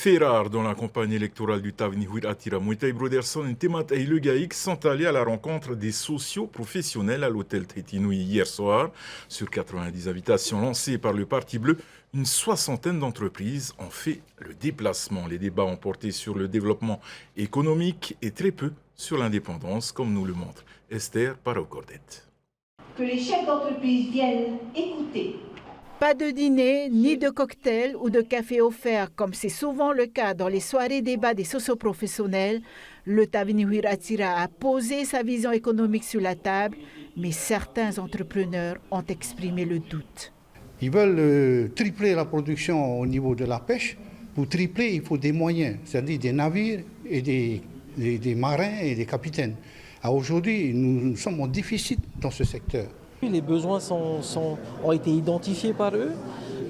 Fait rare dans la campagne électorale du Tavenir Attira, Moutaï Broderson et Temat et Le Gaïk sont allés à la rencontre des socio-professionnels à l'hôtel Trétinoui hier soir. Sur 90 invitations lancées par le Parti Bleu, une soixantaine d'entreprises ont fait le déplacement. Les débats ont porté sur le développement économique et très peu sur l'indépendance, comme nous le montre Esther Parocordet. Que les chefs d'entreprise viennent écouter. Pas de dîner, ni de cocktail ou de café offert, comme c'est souvent le cas dans les soirées débats des socioprofessionnels. Le Tavenir Attira a posé sa vision économique sur la table, mais certains entrepreneurs ont exprimé le doute. Ils veulent tripler la production au niveau de la pêche. Pour tripler, il faut des moyens, c'est-à-dire des navires et des marins et des capitaines. Aujourd'hui, nous sommes en déficit dans ce secteur. Les besoins ont été identifiés par eux,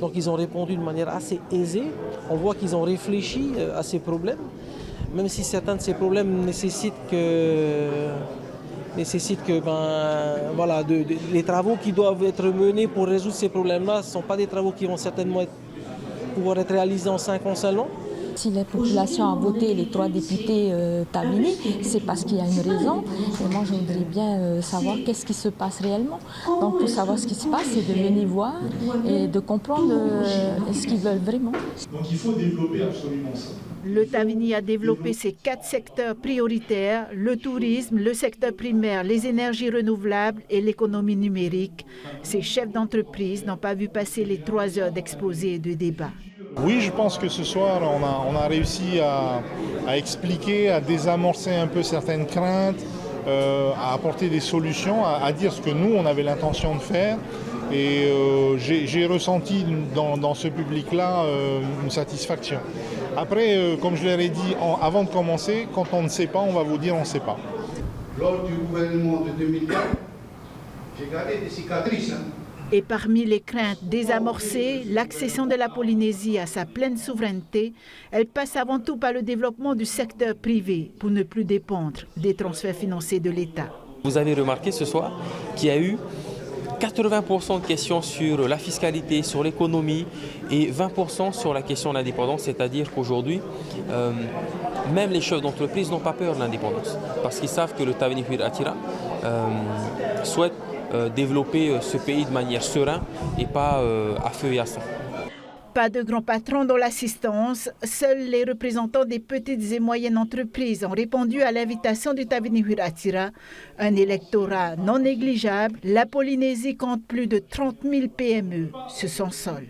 donc ils ont répondu de manière assez aisée. On voit qu'ils ont réfléchi à ces problèmes, même si certains de ces problèmes nécessitent que les travaux qui doivent être menés pour résoudre ces problèmes-là ne sont pas des travaux qui vont certainement pouvoir être réalisés en 5 ans seulement. Si la population a voté les 3 députés Tavini, c'est parce qu'il y a une raison. Et moi, je voudrais bien savoir qu'est-ce qui se passe réellement. Donc, pour savoir ce qui se passe, c'est de venir voir et de comprendre ce qu'ils veulent vraiment. Donc, il faut développer absolument ça. Le Tavini a développé ses 4 secteurs prioritaires, le tourisme, le secteur primaire, les énergies renouvelables et l'économie numérique. Ces chefs d'entreprise n'ont pas vu passer les 3 heures d'exposé et de débat. Oui, je pense que ce soir, on a réussi à expliquer, à désamorcer un peu certaines craintes, à apporter des solutions, à dire ce que nous, on avait l'intention de faire. Et j'ai ressenti dans ce public-là une satisfaction. Après, comme je leur ai dit avant de commencer, quand on ne sait pas, on va vous dire on ne sait pas. Lors du gouvernement de 2004, j'ai gardé des cicatrices. Et parmi les craintes désamorcées, l'accession de la Polynésie à sa pleine souveraineté, elle passe avant tout par le développement du secteur privé pour ne plus dépendre des transferts financiers de l'État. Vous avez remarqué ce soir qu'il y a eu 80% de questions sur la fiscalité, sur l'économie et 20% sur la question de l'indépendance, c'est-à-dire qu'aujourd'hui, même les chefs d'entreprise n'ont pas peur de l'indépendance parce qu'ils savent que le Tavenir Attira souhaite développer ce pays de manière sereine et pas à feu et à sang. Pas de grands patrons dans l'assistance, seuls les représentants des petites et moyennes entreprises ont répondu à l'invitation du Tavenir Attira. Un électorat non négligeable, la Polynésie compte plus de 30 000 PME sur son sol.